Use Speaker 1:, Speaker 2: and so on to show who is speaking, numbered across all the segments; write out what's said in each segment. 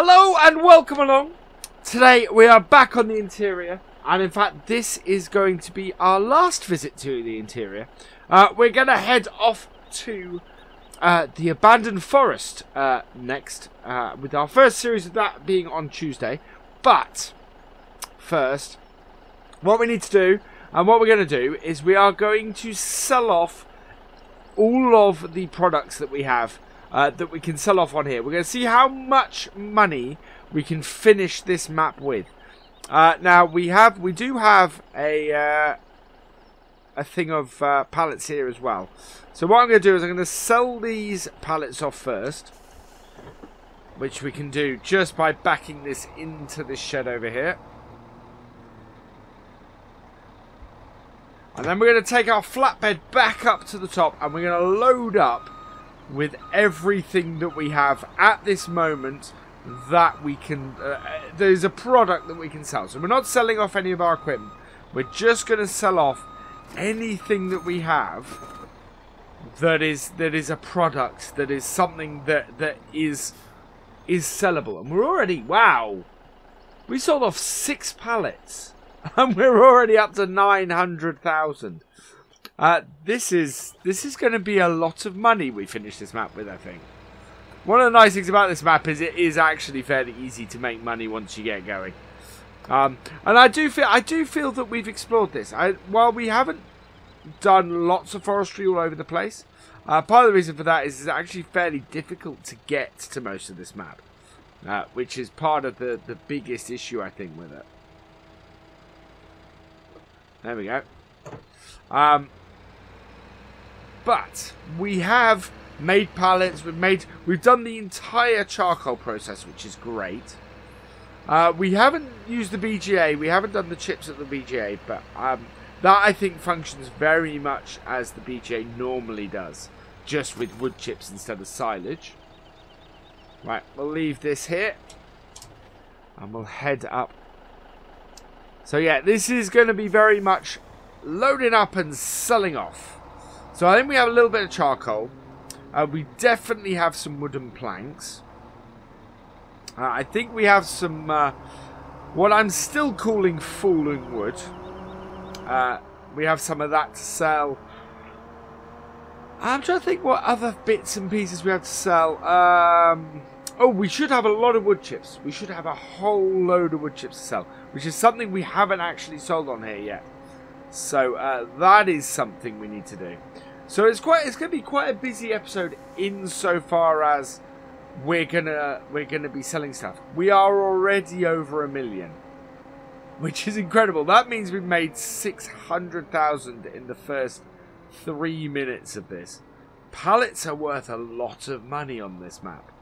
Speaker 1: Hello and welcome along. Today we are back on the interior, and in fact this is going to be our last visit to the interior. We're going to head off to the abandoned forest next, with our first series of that being on Tuesday. But first, what we need to do, and what we're going to do, is we are going to sell off all of the products that we have that we can sell off on here. We're going to see how much money we can finish this map with. Now we do have a thing of pallets here as well. So what I'm going to do is I'm going to sell these pallets off first, which we can do just by backing this into this shed over here. And then we're going to take our flatbed back up to the top, and we're going to load up with everything that we have at this moment that we can... there's a product that we can sell. So we're not selling off any of our equipment. We're just going to sell off anything that we have that is a product, that is something that is sellable. And we're already... wow! We sold off 6 pallets. And we're already up to 900,000. This is going to be a lot of money we finish this map with, I think. One of the nice things about this map is it is actually fairly easy to make money once you get going. And I do feel that we've explored this. While we haven't done lots of forestry all over the place, part of the reason for that is it's actually fairly difficult to get to most of this map, which is part of the biggest issue, I think, with it. There we go. But we have made pallets. We've done the entire charcoal process, which is great. We haven't used the BGA. We haven't done the chips at the BGA, but that I think functions very much as the BGA normally does, just with wood chips instead of silage. Right, we'll leave this here, and we'll head up. So yeah, this is going to be very much loading up and selling off. So I think we have a little bit of charcoal. We definitely have some wooden planks. I think we have some, what I'm still calling fallen wood. We have some of that to sell. I'm trying to think what other bits and pieces we have to sell. Oh, we should have a lot of wood chips. We should have a whole load of wood chips to sell, which is something we haven't actually sold on here yet. So that is something we need to do. So it's going to be quite a busy episode insofar as we're gonna be selling stuff. We are already over 1 million, which is incredible. That means we've made 600,000 in the first 3 minutes of this. Pallets are worth a lot of money on this map.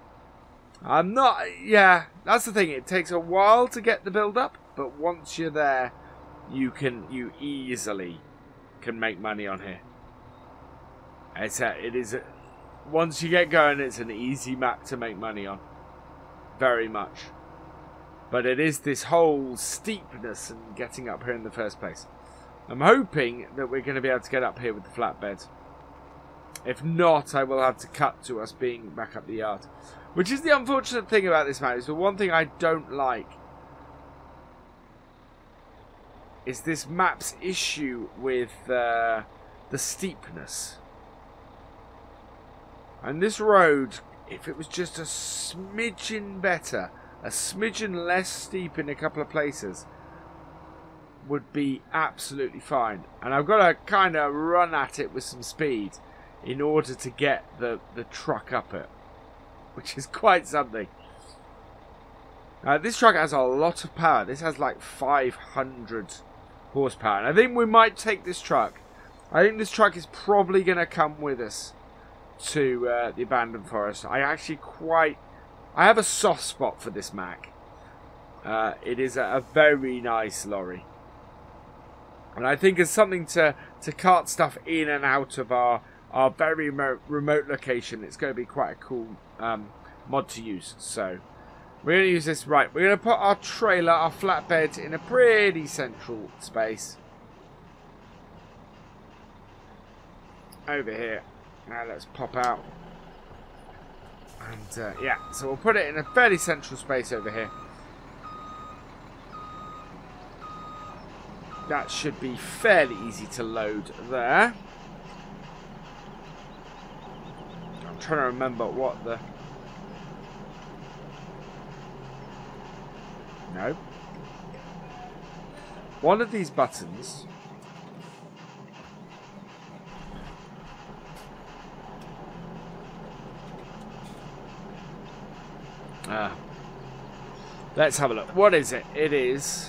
Speaker 1: Yeah, that's the thing. It takes a while to get the build up, but once you're there, you easily can make money on here. Once you get going, it's an easy map to make money on. Very much. But it is this whole steepness and getting up here in the first place. I'm hoping that we're going to be able to get up here with the flatbed. If not, I will have to cut to us being back up the yard. Which is the unfortunate thing about this map. Is the one thing I don't like is this map's issue with the steepness. And this road, if it was just a smidgen better, a smidgen less steep in a couple of places, would be absolutely fine. And I've got to kind of run at it with some speed in order to get the truck up it, which is quite something. This truck has a lot of power. This has like 500 horsepower. And I think we might take this truck. I think this truck is probably going to come with us to the abandoned forest. I have a soft spot for this Mac. It is a very nice lorry. And I think it's something to cart stuff in and out of our very remote location. It's going to be quite a cool mod to use. So we're going to use this. Right, we're going to put our trailer, our flatbed, in a pretty central space. Over here. Now let's pop out. And yeah, so we'll put it in a fairly central space over here. That should be fairly easy to load there. I'm trying to remember what the... No. One of these buttons... let's have a look. What is it? It is...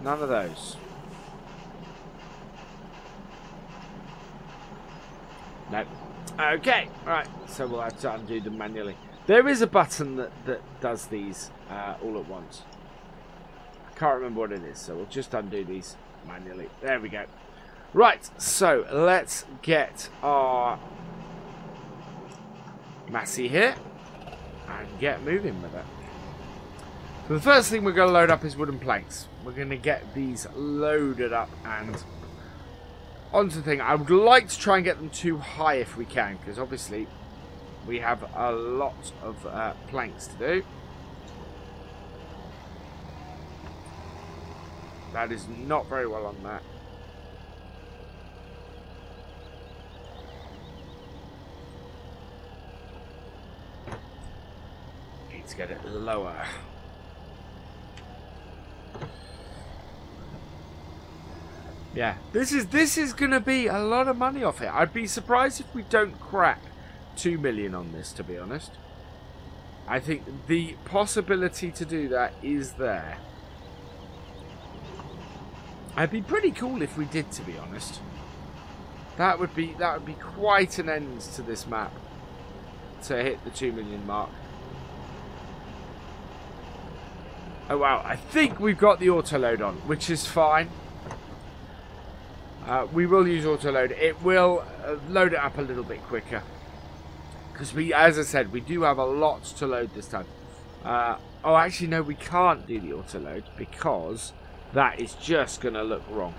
Speaker 1: None of those. No. Okay, right. So we'll have to undo them manually. There is a button that does these all at once. I can't remember what it is, so we'll just undo these manually. There we go. Right, so let's get our Massey here and get moving with it. So the first thing we're going to load up is wooden planks. We're going to get these loaded up and onto the thing. I would like to try and get them too high if we can, because obviously we have a lot of planks to do. That is not very well on that. Need to get it lower. Yeah, this is going to be a lot of money off it. I'd be surprised if we don't crack 2 million on this, to be honest. I think the possibility to do that is there. It'd be pretty cool if we did, to be honest. That would be quite an end to this map to hit the 2 million mark. Oh wow, I think we've got the auto load on, which is fine. We will use auto load. It will load it up a little bit quicker because we, as I said, we do have a lot to load this time. Oh, actually, no, we can't do the auto load because that is just going to look wrong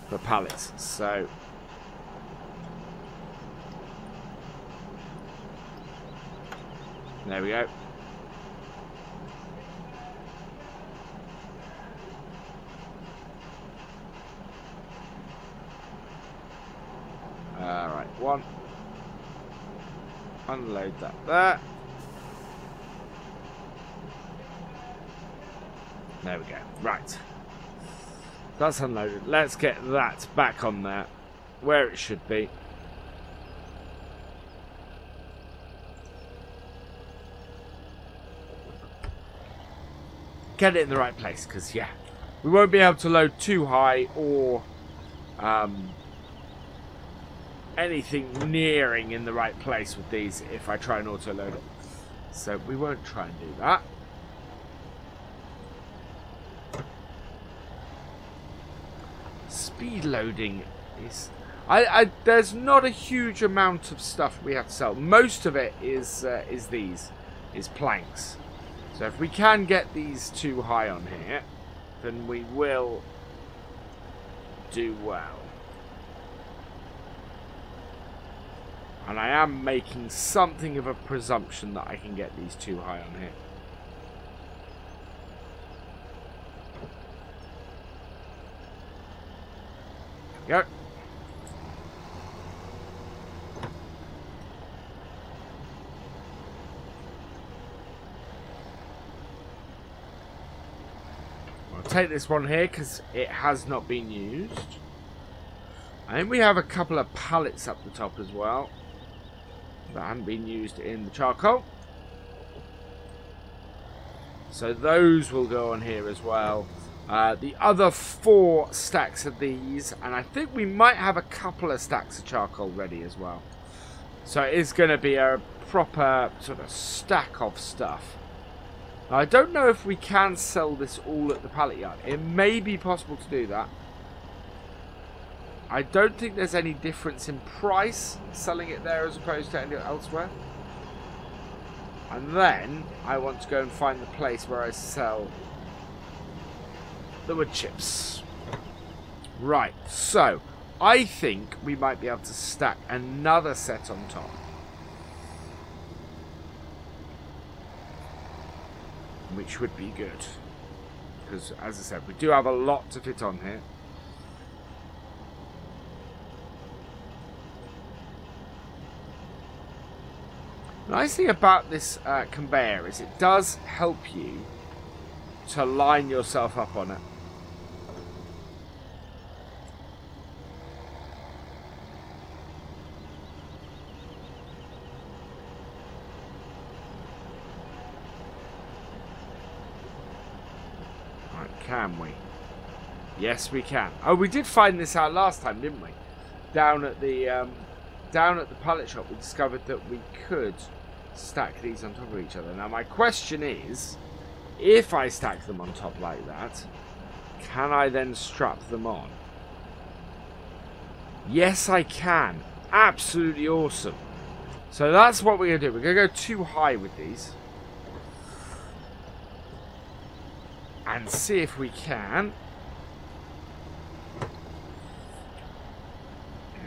Speaker 1: for pallets. So there we go. Alright, one. Unload that there. There we go. Right. That's unloaded. Let's get that back on there where it should be. Get it in the right place, because yeah, we won't be able to load too high or anything nearing in the right place with these if I try and auto load it. So we won't try and do that. Speed loading is... there's not a huge amount of stuff we have to sell. Most of it is planks. So if we can get these too high on here, then we will do well. And I am making something of a presumption that I can get these too high on here. There we go. I'll take this one here because it has not been used. And we have a couple of pallets up the top as well that haven't been used in the charcoal. So those will go on here as well. The other 4 stacks of these, and I think we might have a couple of stacks of charcoal ready as well. So it is going to be a proper sort of stack of stuff. Now, I don't know if we can sell this all at the pallet yard. It may be possible to do that. I don't think there's any difference in price selling it there as opposed to elsewhere. And then I want to go and find the place where I sell the wood chips. Right, so I think we might be able to stack another set on top. which would be good. Because, as I said, we do have a lot to fit on here. The nice thing about this conveyor is it does help you to line yourself up on it. Right, can we? Yes, we can. Oh, we did find this out last time, didn't we? Down at the pallet shop, we discovered that we could stack these on top of each other. Now, my question is, if I stack them on top like that, can I then strap them on? Yes, I can. Absolutely awesome. So that's what we're going to do. We're going to go too high with these. And see if we can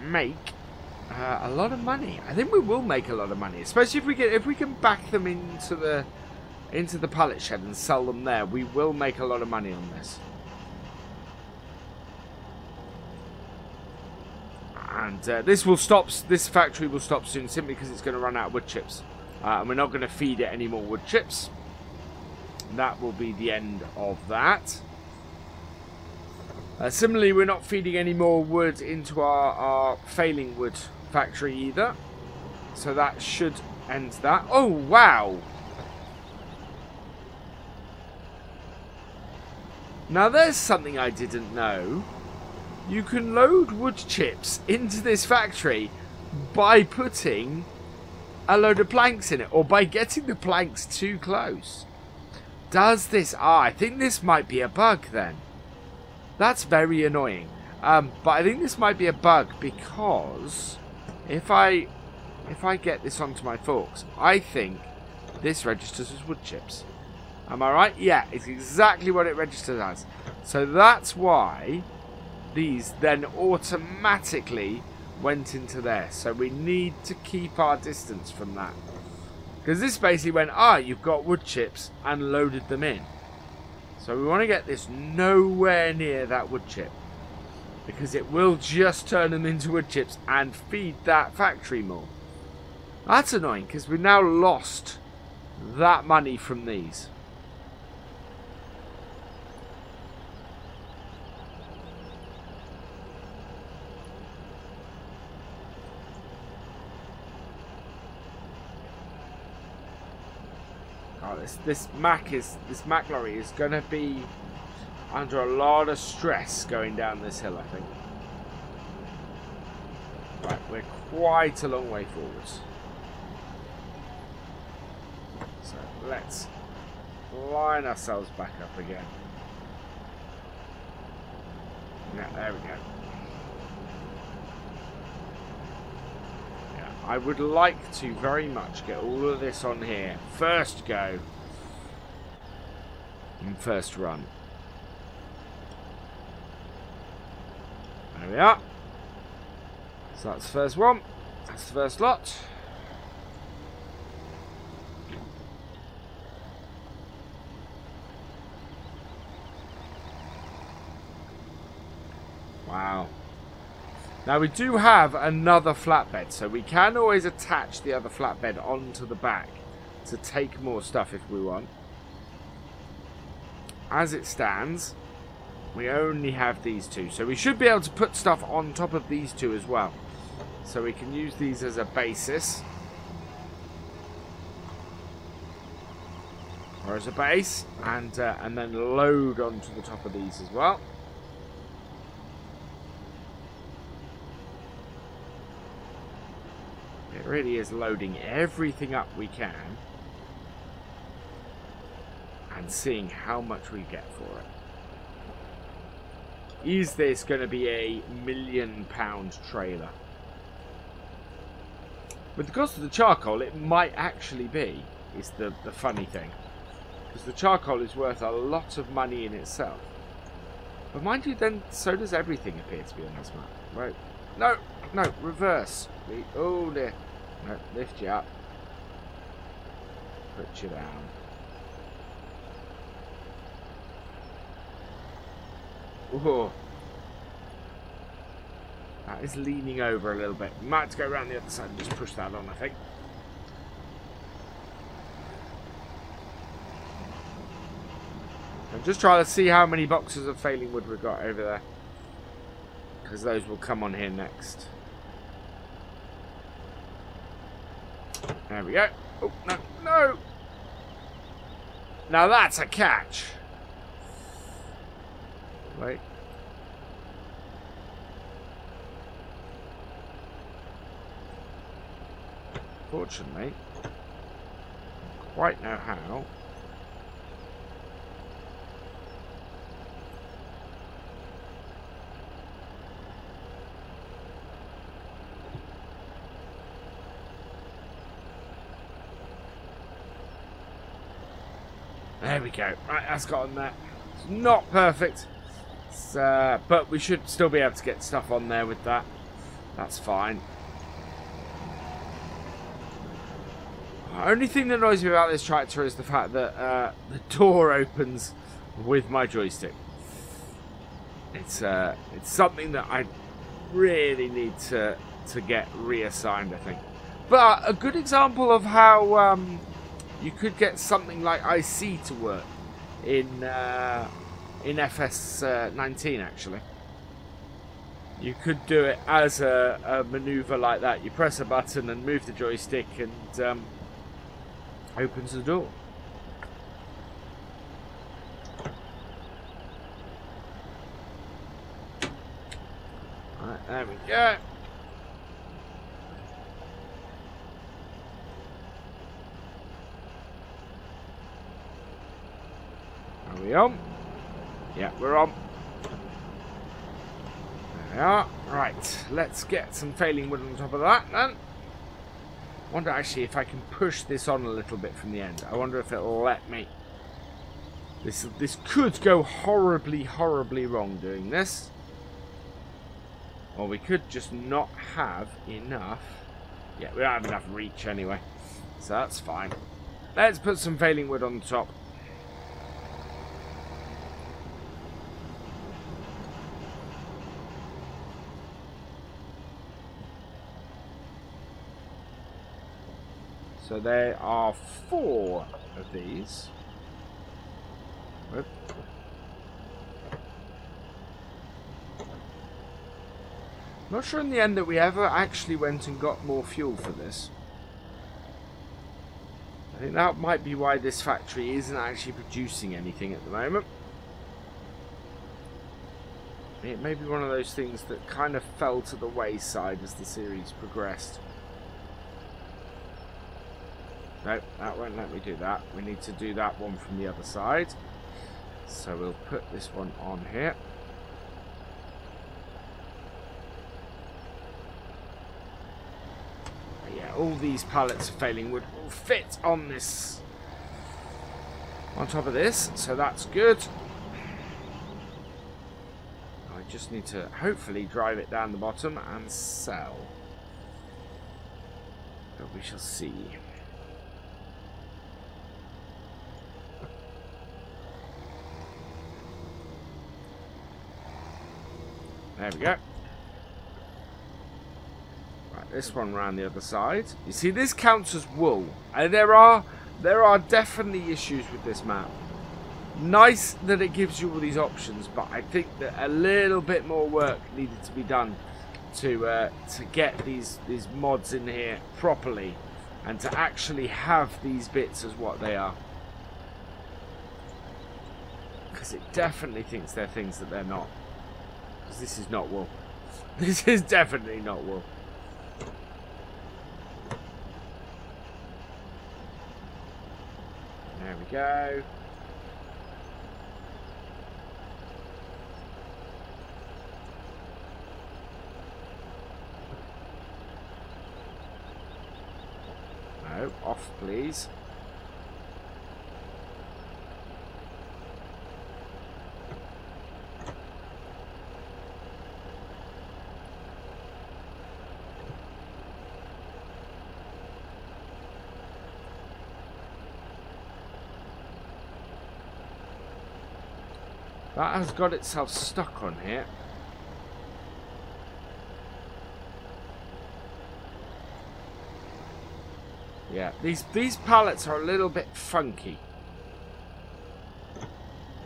Speaker 1: make a lot of money. I think we will make a lot of money, especially if we can back them into the pallet shed and sell them there. We will make a lot of money on this. And this factory will stop soon simply because it's going to run out of wood chips. And we're not going to feed it any more wood chips. That will be the end of that. Similarly, we're not feeding any more wood into our failing wood factory either. So that should end that. Oh, wow! Now there's something I didn't know. You can load wood chips into this factory by putting a load of planks in it, or by getting the planks too close. Does this... I think this might be a bug then. That's very annoying. But I think this might be a bug because if I get this onto my forks, I think this registers as wood chips. Am I right? Yeah, it's exactly what it registers as. So that's why these then automatically went into there. So we need to keep our distance from that. Because this basically went, you've got wood chips, and loaded them in. So we want to get this nowhere near that wood chip. Because it will just turn them into wood chips and feed that factory more. That's annoying, because we've now lost that money from these. This Mac lorry is going to be under a lot of stress going down this hill, I think. Right, we're quite a long way forwards. So let's line ourselves back up again. Yeah, there we go. I would like to very much get all of this on here. First go. And first run. There we are. So that's the first one. That's the first lot. Wow. Now we do have another flatbed, so we can always attach the other flatbed onto the back to take more stuff if we want. As it stands, we only have these two, so we should be able to put stuff on top of these two as well. So we can use these as a basis. Or as a base, and then load onto the top of these as well. It really is loading everything up we can and seeing how much we get for it. Is this going to be a £1 million trailer? With the cost of the charcoal, it might actually be, is the funny thing. Because the charcoal is worth a lot of money in itself. But mind you, then, so does everything appear to be on this map. Right. No, no, reverse. Oh dear. No, lift you up. Put you down. Whoa. That is leaning over a little bit. Might have to go around the other side and just push that on, I think. I'm just trying to see how many boxes of failing wood we've got over there. Because those will come on here next. There we go. Oh, no, no! Now that's a catch. Wait. Fortunately, I don't quite know how. There we go. Right, that's got on there. It's not perfect, but we should still be able to get stuff on there with that. That's fine. The only thing that annoys me about this tractor is the fact that the door opens with my joystick. It's something that I really need to get reassigned, I think. But a good example of how you could get something like IC to work in FS19 actually. You could do it as a maneuver like that. You press a button and move the joystick and opens the door. Right, there we go. Are we on? Yeah, we're on. There we are. Right, let's get some failing wood on top of that then. I wonder actually if I can push this on a little bit from the end. I wonder if it'll let me. This could go horribly, horribly wrong doing this. Or we could just not have enough. Yeah, we don't have enough reach anyway. So that's fine. Let's put some failing wood on the top. So there are 4 of these. Whoop. Not sure in the end that we ever actually went and got more fuel for this. I think that might be why this factory isn't actually producing anything at the moment. It may be one of those things that kind of fell to the wayside as the series progressed. Nope, that won't let me do that. We need to do that one from the other side. So we'll put this one on here. But yeah, all these pallets of failing wood will fit on this, on top of this, so that's good. I just need to hopefully drive it down the bottom and sell. But we shall see. There we go. Right, this one round the other side. You see, this counts as wool. And there are definitely issues with this map. Nice that it gives you all these options, but I think that a little bit more work needed to be done to get these mods in here properly, and to actually have these bits as what they are. Because it definitely thinks they're things that they're not. This is not wool. This is definitely not wool. There we go. No, off please. That has got itself stuck on here. Yeah, these pallets are a little bit funky.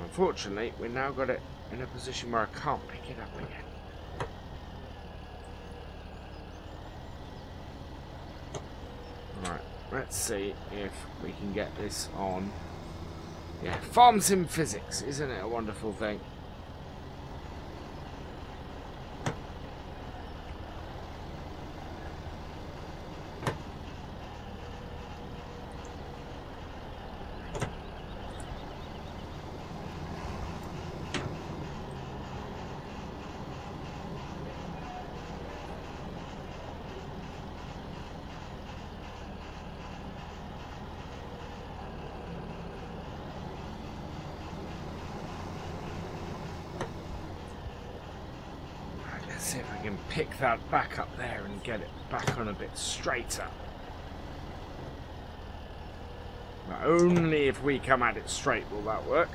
Speaker 1: Unfortunately, we now got it in a position where I can't pick it up again. Right, let's see if we can get this on. Yeah, farm sim physics, isn't it a wonderful thing? See if I can pick that back up there and get it back on a bit straighter. But only if we come at it straight will that work.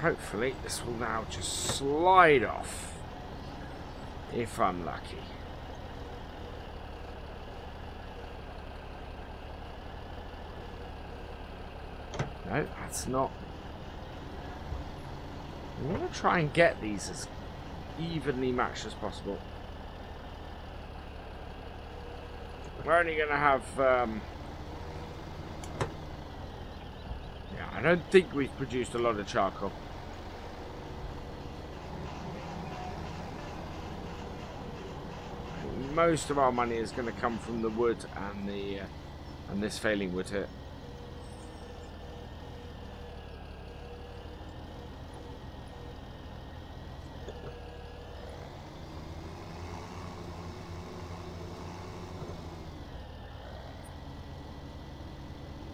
Speaker 1: Hopefully this will now just slide off. If I'm lucky. No, that's not. I want to try and get these as evenly matched as possible. We're only going to have... yeah, I don't think we've produced a lot of charcoal. Most of our money is going to come from the wood and the and this failing wood here.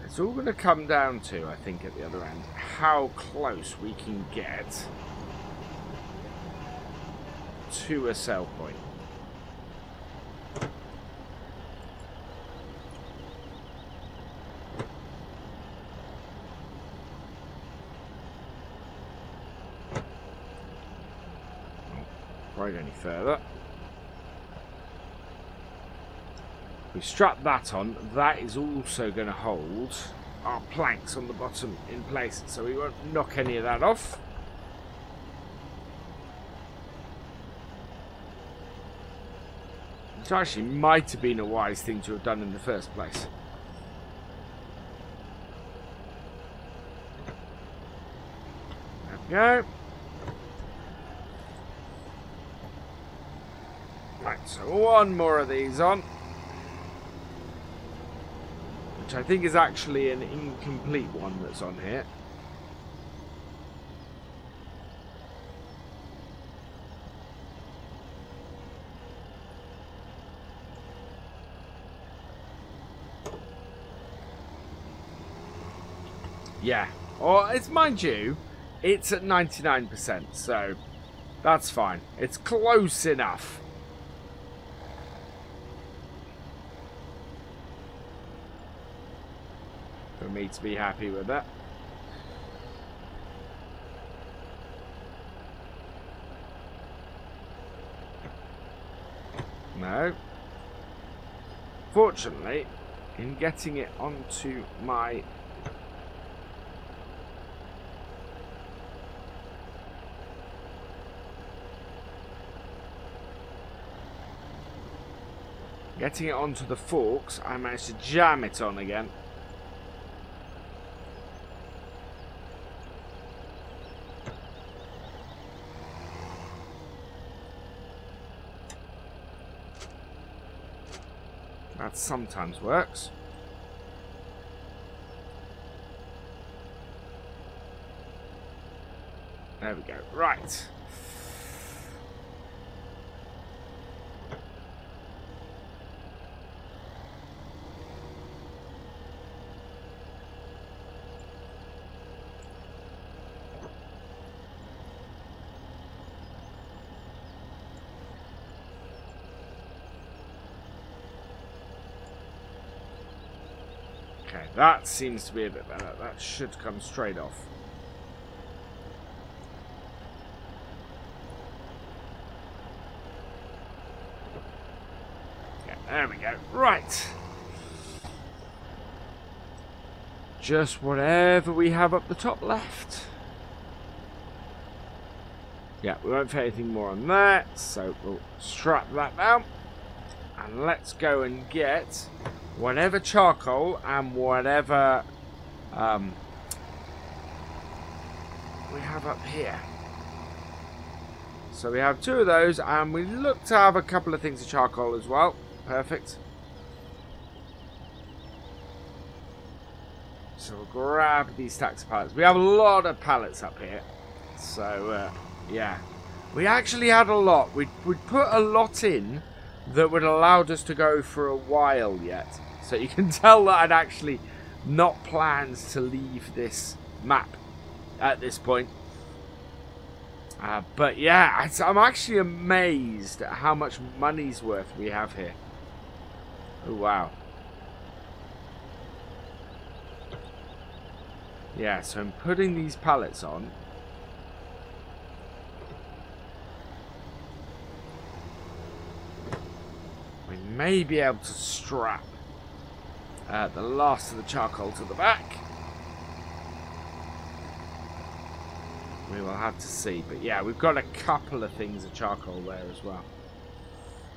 Speaker 1: It's all going to come down to, I think, at the other end, how close we can get to a sell point. Any further. We strap that on. That is also going to hold our planks on the bottom in place, so we won't knock any of that off. Which actually might have been a wise thing to have done in the first place. There we go. Right, so one more of these on. Which I think is actually an incomplete one that's on here. Yeah, or it's, mind you, it's at 99%, so that's fine. It's close enough. For me to be happy with that. No. Fortunately, in getting it onto my the forks, I managed to jam it on again. That sometimes works. There we go. Right. Okay, that seems to be a bit better. That should come straight off. Yeah, there we go. Right. Just whatever we have up the top left. Yeah, we won't fit anything more on there, so we'll strap that down. And let's go and get whatever charcoal and whatever we have up here. So we have 2 of those, and we look to have a couple of things of charcoal as well. Perfect. So we'll grab these stacks of pallets. We have a lot of pallets up here. So, yeah. We actually had a lot. We'd put a lot in that would allowed us to go for a while yet. So you can tell that I'd actually not planned to leave this map at this point. But yeah, I'm actually amazed at how much money's worth we have here. Oh, wow. Yeah, so I'm putting these pallets on. We may be able to strap the last of the charcoal to the back. We will have to see. But yeah, we've got a couple of things of charcoal there as well.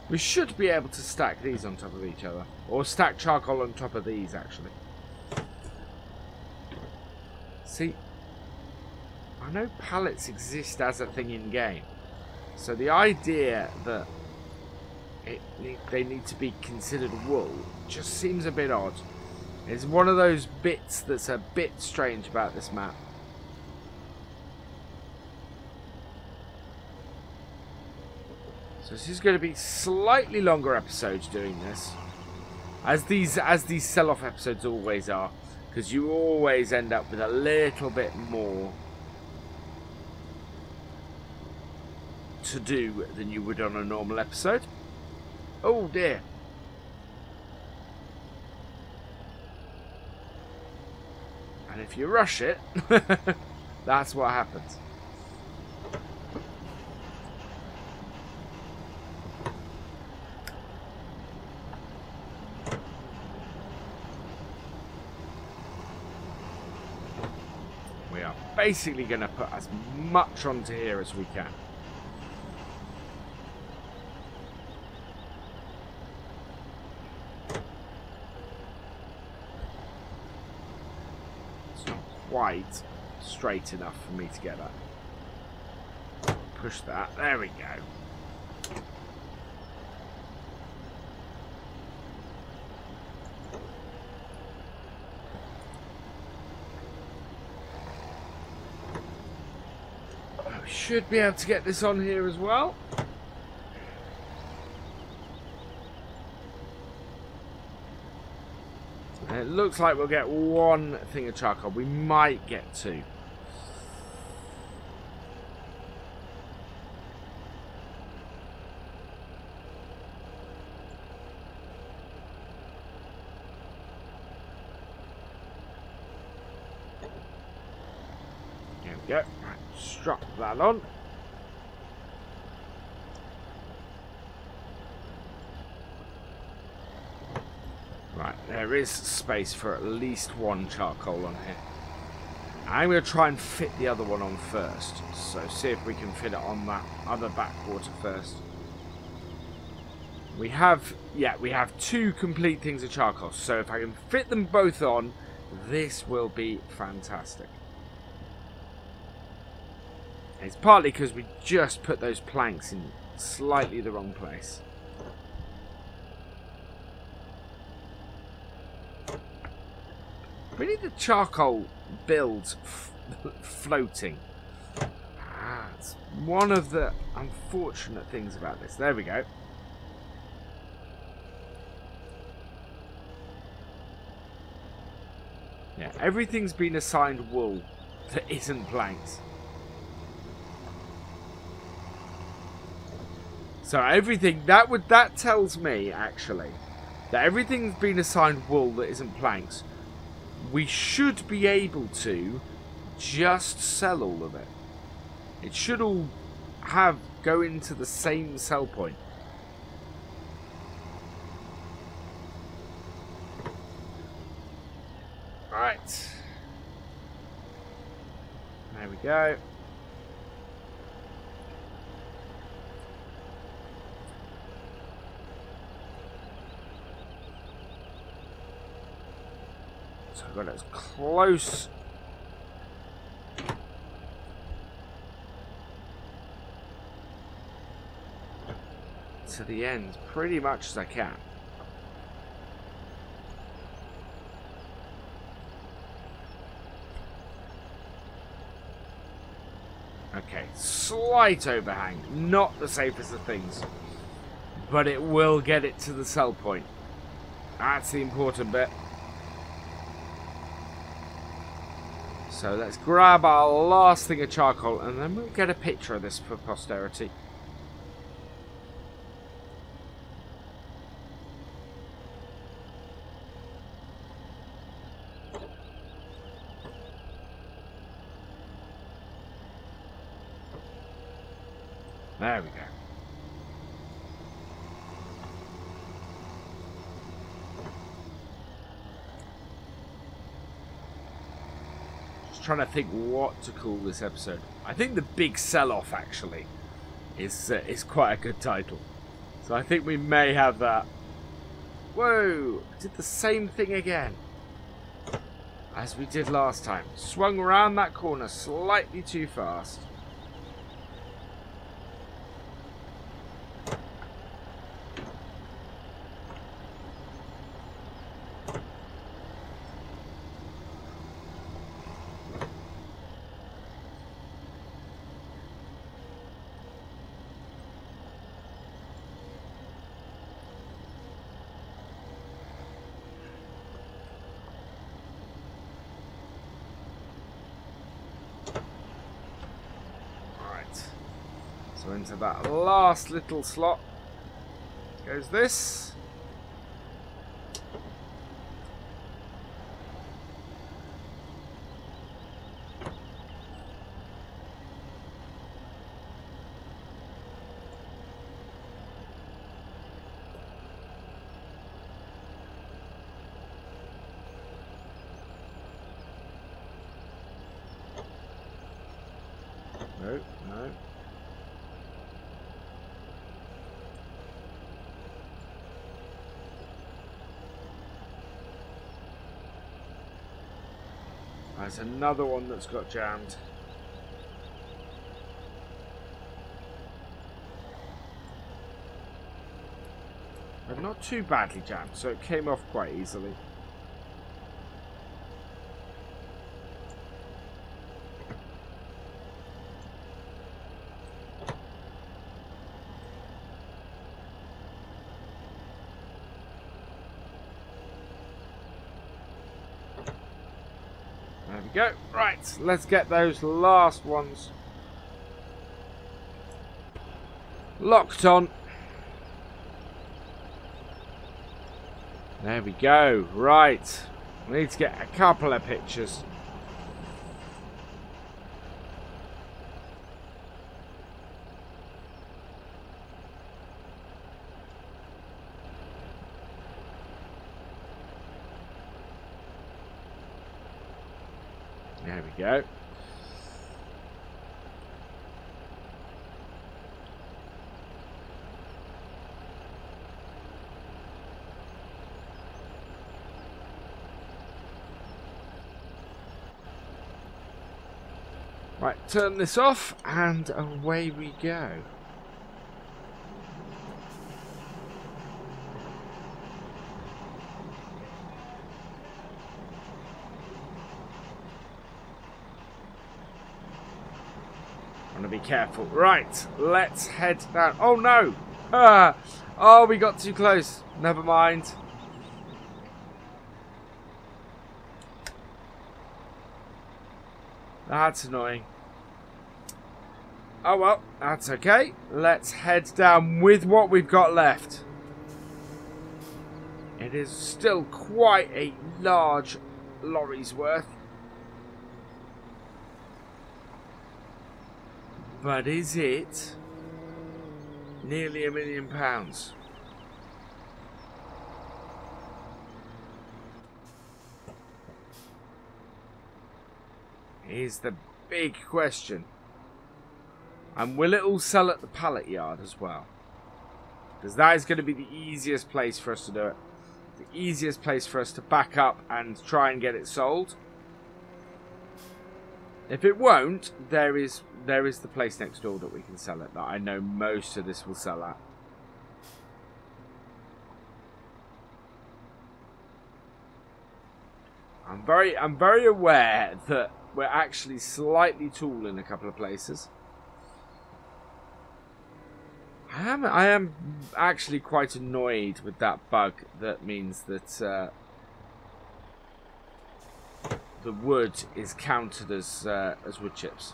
Speaker 1: We should be able to stack these on top of each other. Or stack charcoal on top of these, actually. See, I know pallets exist as a thing in game, so the idea that they need to be considered wool just seems a bit odd. It's one of those bits that's a bit strange about this map. So this is going to be slightly longer episodes doing this, as these sell-off episodes always are. Because you always end up with a little bit more to do than you would on a normal episode. Oh dear. And if you rush it, that's what happens. Basically going to put as much onto here as we can. It's not quite straight enough for me to get that. Push that. There we go. Should be able to get this on here as well. And it looks like we'll get 1 thing of charcoal. We might get 2. There we go. Strap that on. Right, there is space for at least 1 charcoal on here. I'm going to try and fit the other one on first. So see if we can fit it on that other backwater first. We have 2 complete things of charcoal. So if I can fit them both on, this will be fantastic. It's partly because we just put those planks in slightly the wrong place. We need the charcoal builds floating. It's one of the unfortunate things about this. There we go. Yeah, everything's been assigned wool that isn't planks. So everything that tells me actually that everything's been assigned wool that isn't planks, we should be able to just sell all of it. It should all go into the same sell point. Right. There we go. So I've got it as close to the end pretty much as I can. Okay, slight overhang, not the safest of things, but it will get it to the sell point. That's the important bit. So let's grab our last thing of charcoal and then we'll get a picture of this for posterity. There we go. Just trying to think what to call this episode. I think the big sell-off actually is quite a good title. So I think we may have that. Whoa! Did the same thing again as we did last time. Swung around that corner slightly too fast. So into that last little slot goes this. No, no. There's another one that's got jammed. But not too badly jammed, so it came off quite easily. There we go. Right, let's get those last ones locked on. There we go. Right. We need to get a couple of pictures. There we go. Right, turn this off and away we go. Want to be careful. Right, let's head down. Oh no! Ah! Oh, we got too close. Never mind. That's annoying. Oh well, that's okay. Let's head down with what we've got left. It is still quite a large lorry's worth. But is it nearly £1 million? Here's the big question. And will it all sell at the pallet yard as well? Because that is going to be the easiest place for us to do it. The easiest place for us to back up and try and get it sold. If it won't, there is the place next door that we can sell it, that I know most of this will sell at. I'm very aware that we're actually slightly tall in a couple of places. I am actually quite annoyed with that bug that means that the wood is counted as wood chips.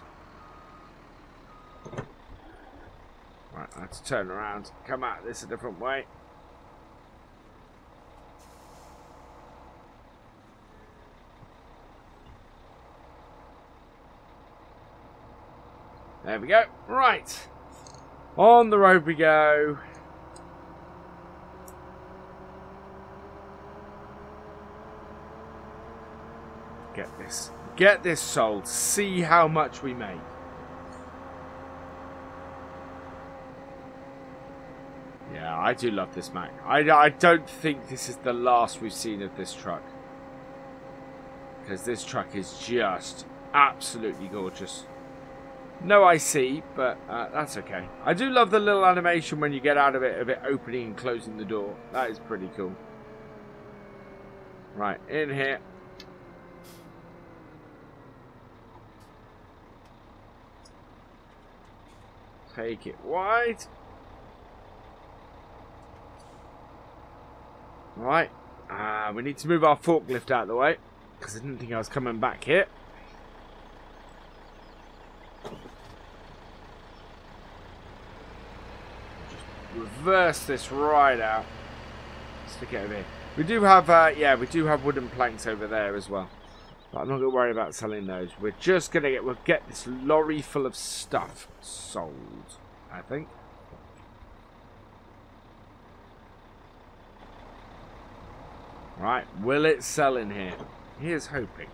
Speaker 1: Right, I have to turn around, come at this a different way. There we go. Right. On the road we go. Get this. Get this sold. See how much we make. Yeah, I do love this Mac. I don't think this is the last we've seen of this truck. Because this truck is just absolutely gorgeous. No IC, but that's okay. I do love the little animation when you get out of it opening and closing the door. That is pretty cool. Right, in here. Take it wide. Right. We need to move our forklift out of the way, because I didn't think I was coming back here. Reverse this right out. Stick it over here. We do have, yeah, we do have wooden planks over there as well. But I'm not going to worry about selling those. We're just going to get this lorry full of stuff sold, I think. Right, will it sell in here? Here's hoping.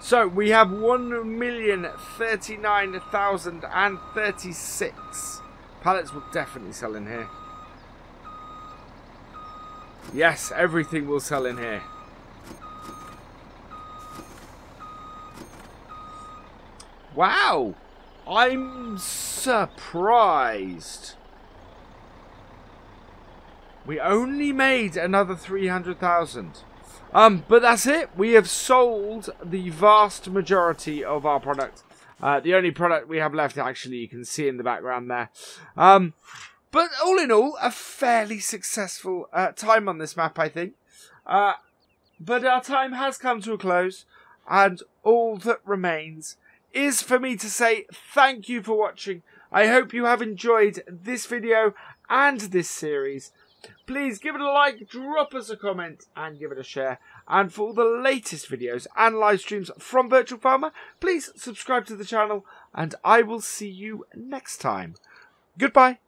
Speaker 1: So we have 1,039,036 pallets. Will definitely sell in here. Yes, everything will sell in here. Wow, I'm surprised. We only made another 300,000. But that's it. We have sold the vast majority of our product. The only product we have left, actually, you can see in the background there. But all in all, a fairly successful time on this map, I think. But our time has come to a close. And all that remains is for me to say thank you for watching. I hope you have enjoyed this video and this series. Please give it a like, drop us a comment, and give it a share. And for all the latest videos and live streams from Virtual Farmer, please subscribe to the channel, and I will see you next time. Goodbye.